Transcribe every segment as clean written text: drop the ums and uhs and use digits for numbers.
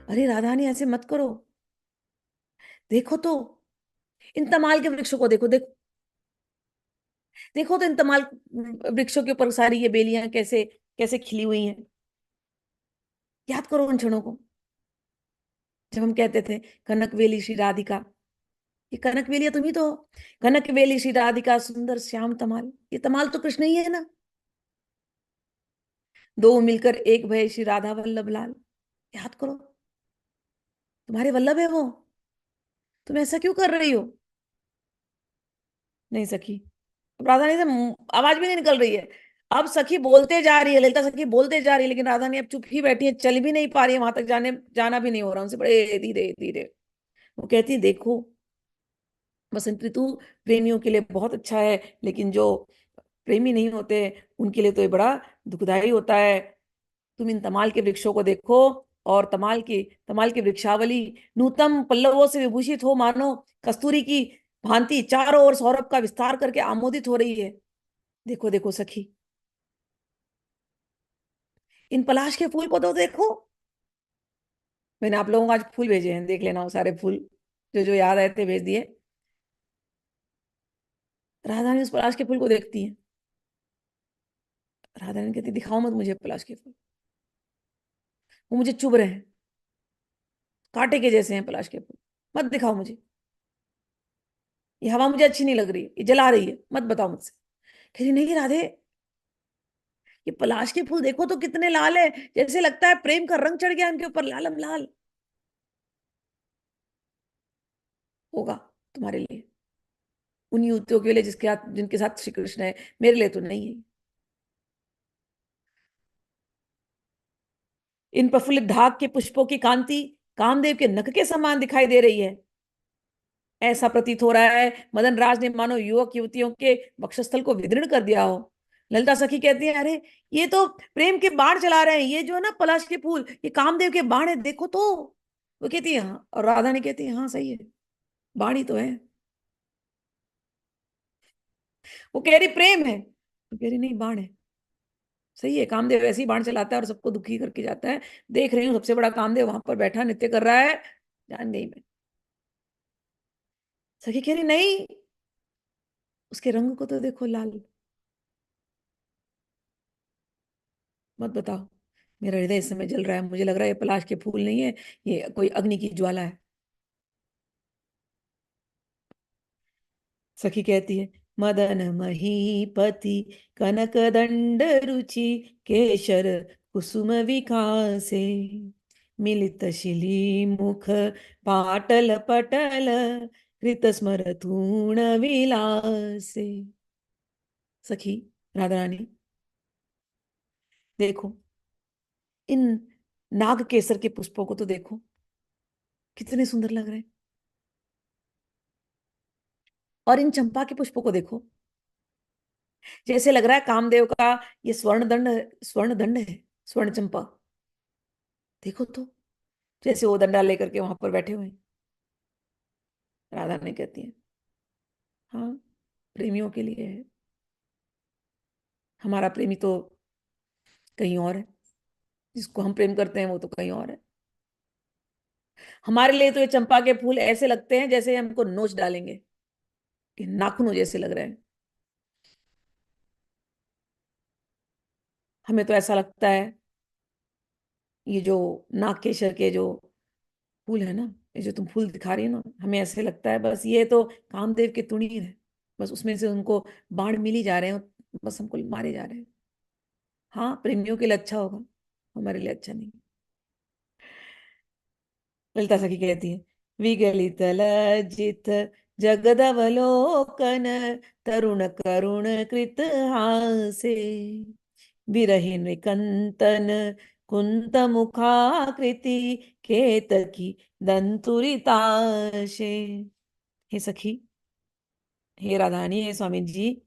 अरे राधानी ऐसे मत करो, देखो तो, इन तमाल के वृक्षों को देखो, देखो, देखो तो इन तमाल वृक्षों के ऊपर सारी ये बेलियां कैसे कैसे खिली हुई हैं। याद करो उन क्षणों को, जब हम कहते थे कनक वेली श्री राधिका। ये कनक वेलिया तुम ही तो हो। कनक वेली श्री राधिका सुंदर श्याम तमाल, ये तमाल तो कृष्ण ही है ना। दो मिलकर एक भय श्री राधा वल्लभ लाल। याद करो, तुम्हारे वल्लभ है वो, तुम ऐसा क्यों कर रही हो। नहीं सखी, अब राधा ने से आवाज भी नहीं निकल रही है। अब सखी बोलते जा रही है, ललिता सखी बोलते जा रही है, लेकिन राधा ने अब चुप ही बैठी है, चल भी नहीं पा रही है वहां तक, जाने जाना भी नहीं हो रहा उनसे, बड़े धीरे धीरे। वो कहती है देखो, बसंत ऋतु प्रेमियों के लिए बहुत अच्छा है, लेकिन जो प्रेमी नहीं होते उनके लिए तो ये बड़ा दुखदाई होता है। तुम इन तमाल के वृक्षों को देखो, और तमाल की वृक्षावली नूतन पल्लवों से विभूषित हो, मानो कस्तूरी की भांति चारों ओर सौरभ का विस्तार करके आमोदित हो रही है। देखो देखो सखी, इन पलाश के फूल को तो देखो। मैंने आप लोगों को आज फूल भेजे हैं, देख लेना वो सारे फूल जो जो याद आए थे भेज दिए। राधा ने उस पलाश के फूल को देखती है। राधा ने कहती दिखाओ मत मुझे पलाश के फूल, वो मुझे चुभ रहे हैं, कांटे के जैसे हैं पलाश के फूल, मत दिखाओ मुझे। ये हवा मुझे अच्छी नहीं लग रही, ये जला रही है, मत बताओ मुझसे। कह रही नहीं राधे, ये पलाश के फूल देखो तो कितने लाल है, जैसे लगता है प्रेम का रंग चढ़ गया इनके ऊपर, लालम लाल। होगा तुम्हारे लिए, उन युवतियों के लिए जिसके साथ जिनके साथ श्री कृष्ण है, मेरे लिए तो नहीं है। इन प्रफुल्लित ढाक के पुष्पों की कांति कामदेव के नख के समान दिखाई दे रही है। ऐसा प्रतीत हो रहा है मदन राज ने मानो युवक युवतियों के वक्षस्थल को विदीर्ण कर दिया हो। ललिता सखी कहती है अरे, ये तो प्रेम के बाण चला रहे हैं, ये जो है ना पलाश के फूल, ये कामदेव के बाण है, देखो तो। वो कहती है हाँ, और राधा ने कहती है हाँ सही है, बाण ही तो है। वो कह रही प्रेम है, वो कह रही नहीं बाण है। सही है, कामदेव ऐसे ही बाण चलाता है और सबको दुखी करके जाता है। देख रही हूँ सबसे बड़ा कामदेव वहां पर बैठा नृत्य कर रहा है, जान गई मैं। सखी कह रही नहीं, उसके रंग को तो देखो लाल, मत बताओ। मेरा हृदय इस समय जल रहा है, मुझे लग रहा है ये पलाश के फूल नहीं है, ये कोई अग्नि की ज्वाला है। सखी कहती है मदन महीपति कनक दंड रुचि केशर कुसुम विकासे मिलित शिली मुख पाटल पटल कृत स्मर तूण विलासे। सखी, राधा रानी, देखो इन नाग केसर के पुष्पों को तो देखो, कितने सुंदर लग रहे हैं। और इन चंपा के पुष्पों को देखो, जैसे लग रहा है कामदेव का ये स्वर्ण दंड है, स्वर्ण चंपा। देखो तो, जैसे वो डंडा लेकर के वहां पर बैठे हुए हैं। राधा ने कहती है हाँ, प्रेमियों के लिए है, हमारा प्रेमी तो कहीं और है, जिसको हम प्रेम करते हैं वो तो कहीं और है। हमारे लिए तो ये चंपा के फूल ऐसे लगते हैं जैसे हमको नोच डालेंगे, कि नाखूनों जैसे लग रहे हैं। हमें तो ऐसा लगता है, ये जो नागकेशर के जो फूल है ना, ये जो तुम फूल दिखा रही है ना, हमें ऐसे लगता है बस ये तो कामदेव के तुणीर है, बस उसमें से उनको बाण मिल ही जा रहे हैं, बस हमको मारे जा रहे हैं। हाँ, प्रेमियों के लिए अच्छा होगा, हमारे लिए अच्छा नहीं। ललिता सखी कहती है विगलित लज्जित जगदवलोकन तरुण करुण कृत हासे विरहिन कंतन कुंत मुखाकृति केतकी दंतुरिताशे। हे सखी, हे राधानी, हे स्वामी जी,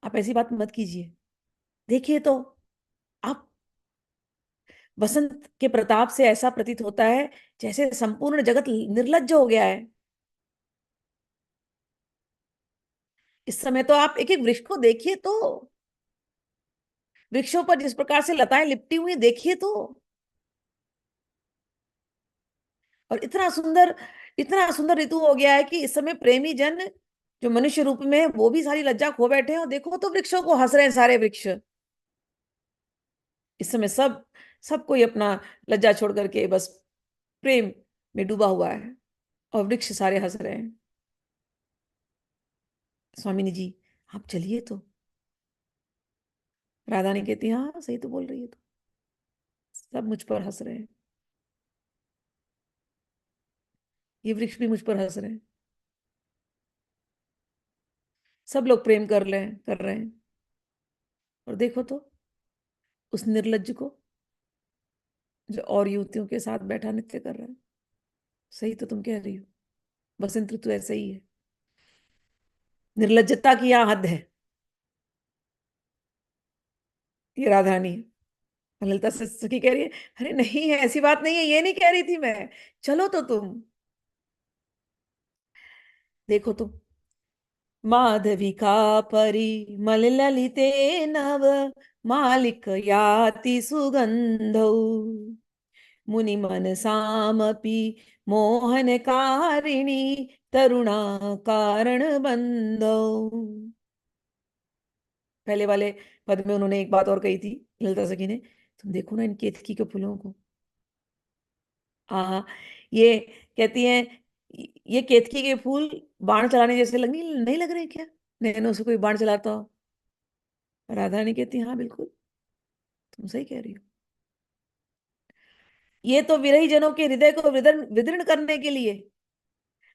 आप ऐसी बात मत कीजिए। देखिए तो, आप वसंत के प्रताप से ऐसा प्रतीत होता है जैसे संपूर्ण जगत निर्लज्ज हो गया है। इस समय तो आप एक एक वृक्ष को देखिए तो, वृक्षों पर जिस प्रकार से लताएं लिपटी हुई हैं, देखिए तो। और इतना सुंदर ऋतु हो गया है कि इस समय प्रेमी जन जो मनुष्य रूप में है वो भी सारी लज्जा खो बैठे हैं, और देखो तो वृक्षों को हंस रहे हैं सारे वृक्ष। इस समय सब कोई अपना लज्जा छोड़ करके बस प्रेम में डूबा हुआ है, और वृक्ष सारे हंस रहे हैं। स्वामिनी जी, आप चलिए तो। राधा ने कहती हाँ सही तो बोल रही है, तो सब मुझ पर हंस रहे हैं, ये वृक्ष भी मुझ पर हंस रहे हैं, सब लोग प्रेम कर रहे हैं। और देखो तो उस निर्लज्ज को जो और युवतियों के साथ बैठा नृत्य कर रहा है। सही तो तुम कह रही हो, बसंत ऋतु ऐसा ही है, निर्लज्जता की यहाँ हद है। ये राधानी है। और ललिता सखी कह रही है अरे नहीं है, ऐसी बात नहीं है, ये नहीं कह रही थी मैं। चलो तो तुम देखो तुम, माधविका परिमल ललिते नव मालिक याति सुगंधौ मुनि मनसामपि मोहनकारिणी तरुणा कारण बंधौ। पहले वाले पद में उन्होंने एक बात और कही थी, ललिता सखी ने, तुम देखो ना इन केतकी के फूलों को। हाँ, ये कहती हैं ये केतकी के फूल बाण चलाने जैसे लग नहीं लग रहे क्या, नैनों से कोई बाण चलाता हो। राधा ने कहती हाँ बिल्कुल, तुम सही कह रही हो। ये तो विरही जनों के हृदय को विदीर्ण विदीर्ण करने के लिए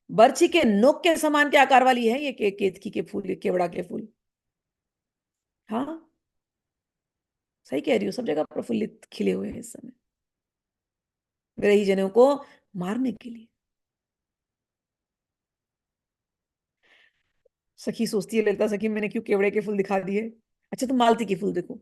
बर्छी के नोक के समान के आकार वाली है ये केतकी के फूल, ये केवड़ा के फूल। हाँ सही कह रही हो, सब जगह प्रफुल्लित खिले हुए हैं इस समय, विरही जनों को मारने के लिए। सखी सोचती है ललिता सखी मैंने क्यों केवड़े के फूल दिखा दिए। अच्छा तुम मालती के फूल देखो।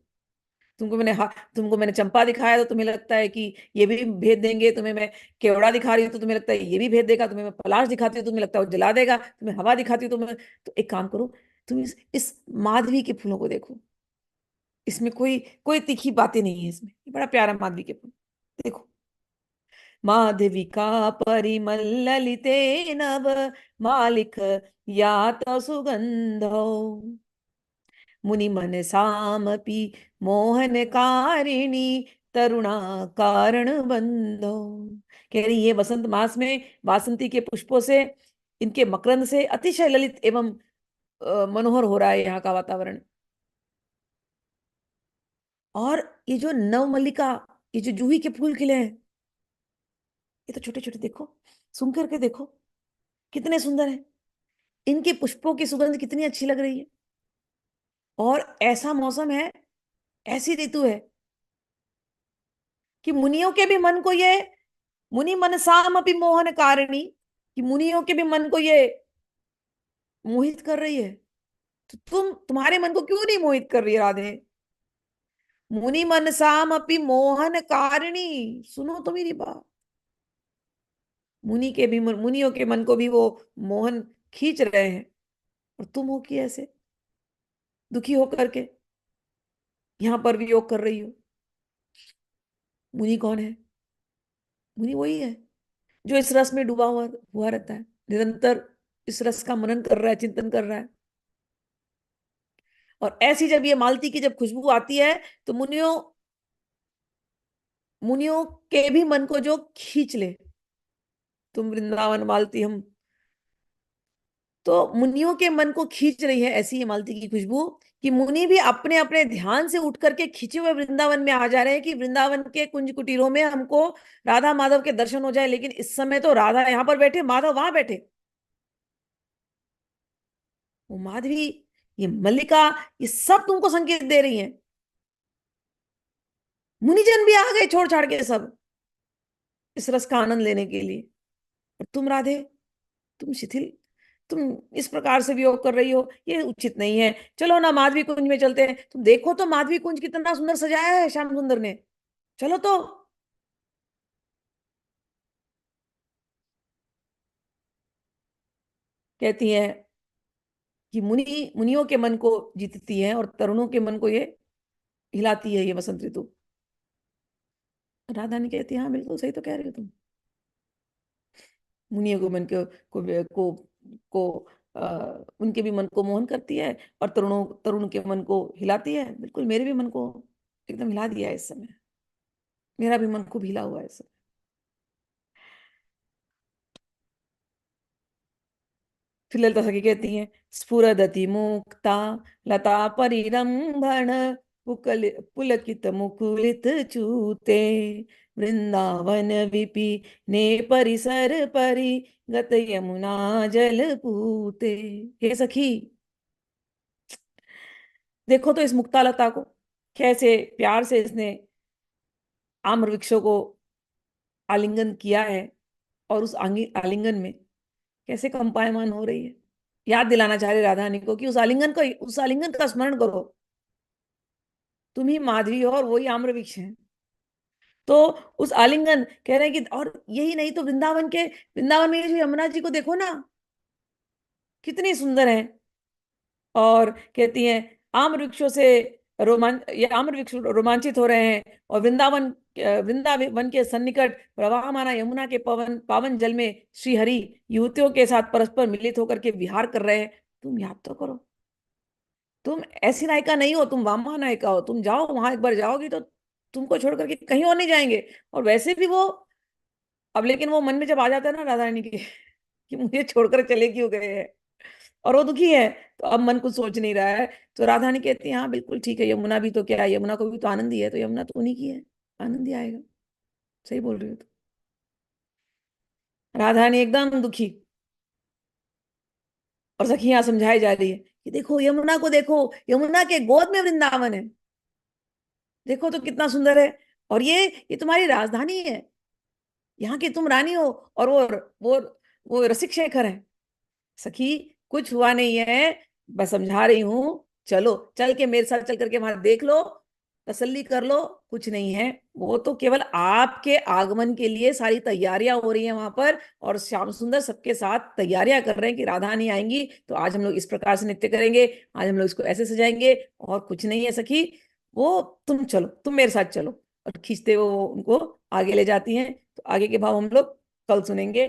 तुमको मैंने चंपा दिखाया तो तुम्हें लगता है कि ये भी भेद देंगे, तुम्हें मैं केवड़ा दिखा रही हूँ तो तुम्हें लगता है ये भी भेद देगा, तुम्हें मैं पलाश दिखाती हूँ तुम्हें लगता है वो जला देगा, तुम्हें हवा दिखाती हूँ तुम्हें। तो एक काम करो, तुम इस माधवी के फूलों को देखो, इसमें कोई कोई तीखी बातें नहीं है, इसमें ये बड़ा प्यारा माधवी के फूल देखो। माधविका परिमल ललिते नभ मालिक या तो सुगंधौ मुनि मन सामपि मोहनकारिणी तरुणा कारण बंधो। कह रही ये वसंत मास में वासंती के पुष्पों से, इनके मकरंद से अतिशय ललित एवं मनोहर हो रहा है यहाँ का वातावरण। और ये जो नवमल्लिका, ये जो जूही के फूल खिले हैं, ये तो छोटे छोटे देखो, सुन करके देखो कितने सुंदर है, इनके पुष्पों की सुगंध कितनी अच्छी लग रही है। और ऐसा मौसम है, ऐसी ऋतु है कि मुनियों के भी मन को ये, मुनि मनसाम अपि मोहन कारिणी, कि मुनियों के भी मन को ये मोहित कर रही है। तो तुम्हारे मन को क्यों नहीं मोहित कर रही है राधे। मुनि मनसाम अपि मोहन कारिणी, सुनो तो मेरी बात, मुनियों के मन को भी वो मोहन खींच रहे हैं, और तुम हो कि ऐसे दुखी होकर के यहाँ पर भी योग कर रही हो। मुनि कौन है? मुनि वही है जो इस रस में डूबा हुआ हुआ रहता है, निरंतर इस रस का मनन कर रहा है, चिंतन कर रहा है। और ऐसी जब ये मालती की जब खुशबू आती है तो मुनियों मुनियों के भी मन को जो खींच ले, तुम वृंदावन मालती हम, तो मुनियों के मन को खींच रही है ऐसी ये मालती की खुशबू, कि मुनि भी अपने अपने ध्यान से उठ करके खींचे हुए वृंदावन में आ जा रहे हैं, कि वृंदावन के कुंज कुटीरों में हमको राधा माधव के दर्शन हो जाए। लेकिन इस समय तो राधा यहाँ पर बैठे, माधव वहां बैठे। वो माधवी, ये मल्लिका, ये सब तुमको संकेत दे रही हैं। मुनिजन भी आ गए छोड़ छाड़ के सब इस रस का आनंद लेने के लिए। और तुम राधे, तुम शिथिल, तुम इस प्रकार से वियोग कर रही हो, ये उचित नहीं है। चलो ना माधवी कुंज में चलते हैं, तुम देखो तो माधवी कुंज कितना सुंदर सजाया है श्याम सुंदर ने। चलो तो। कहती है कि मुनियों के मन को जीतती है और तरुणों के मन को ये हिलाती है ये वसंत ऋतु। राधा ने कहती है हाँ बिल्कुल सही तो कह रही हो तुम। मुनियों के मन को उनके भी मन को मोहन करती है, और तरुणों तरुण के मन को हिलाती है। बिल्कुल मेरे भी मन को एकदम हिला दिया है इस समय। मेरा भी मन खूब हिला हुआ है इस समय। फिर ललिता सखी कहती हैं, स्फुरदति मुक्ता लता परिरंभण पुकल पुलकित मुकुलित चूते, वृंदावन विपिने परिसर परि गत यमुना जल पूते। हे सखी, देखो तो इस मुक्तालता को, कैसे प्यार से इसने आम्र वृक्षों को आलिंगन किया है, और उस आलिंगन में कैसे कंपायमान हो रही है। याद दिलाना चाह रही राधा रानी को कि उस आलिंगन का स्मरण करो। तुम ही माधवी हो और वही आम्र वृक्ष है। तो उस आलिंगन कह रहे हैं कि, और यही नहीं तो वृंदावन में ये जो यमुना जी को देखो ना, कितनी सुंदर है। और कहती हैं, आम्र वृक्षों से ये आम्र वृक्ष रोमांचित हो रहे हैं, और वृंदावन के सन्निकट प्रवाहमाना यमुना के पवन पावन जल में श्री हरि युवतियों के साथ परस्पर मिलित होकर के विहार कर रहे हैं। तुम याद तो करो, तुम ऐसी नायिका नहीं हो, तुम वामा नायिका हो। तुम जाओ वहां, एक बार जाओगी तो तुमको छोड़ करके कहीं और नहीं जाएंगे। और वैसे भी वो, अब लेकिन वो मन में जब आ जाता है ना राधा रानी के कि मुझे छोड़कर चले क्यों गए हैं, और वो दुखी है, तो अब मन कुछ सोच नहीं रहा है। तो राधा रानी कहती है, हाँ बिल्कुल ठीक है, यमुना भी तो क्या है, यमुना को भी तो आनंद ही है, तो यमुना तो उन्हीं की है, आनंद ही आएगा। सही बोल रही हो तो। राधा रानी एकदम दुखी, और सखियां समझाई जा रही है कि देखो यमुना को, देखो यमुना के गोद में वृंदावन है, देखो तो कितना सुंदर है। और ये तुम्हारी राजधानी है, यहाँ की तुम रानी हो, और वो वो रसिक शेखर है। सखी, कुछ हुआ नहीं है, बस समझा रही हूँ, चलो चल के मेरे साथ चल करके वहां देख लो, तसल्ली कर लो, कुछ नहीं है। वो तो केवल आपके आगमन के लिए सारी तैयारियां हो रही हैं वहां पर, और श्याम सुंदर सबके साथ तैयारियां कर रहे हैं कि राधा नहीं आएंगी तो आज हम लोग इस प्रकार से नृत्य करेंगे, आज हम लोग इसको ऐसे सजाएंगे, और कुछ नहीं है सखी। वो तुम चलो, तुम मेरे साथ चलो। और खींचते हुए वो उनको आगे ले जाती हैं। तो आगे के भाव हम लोग कल सुनेंगे।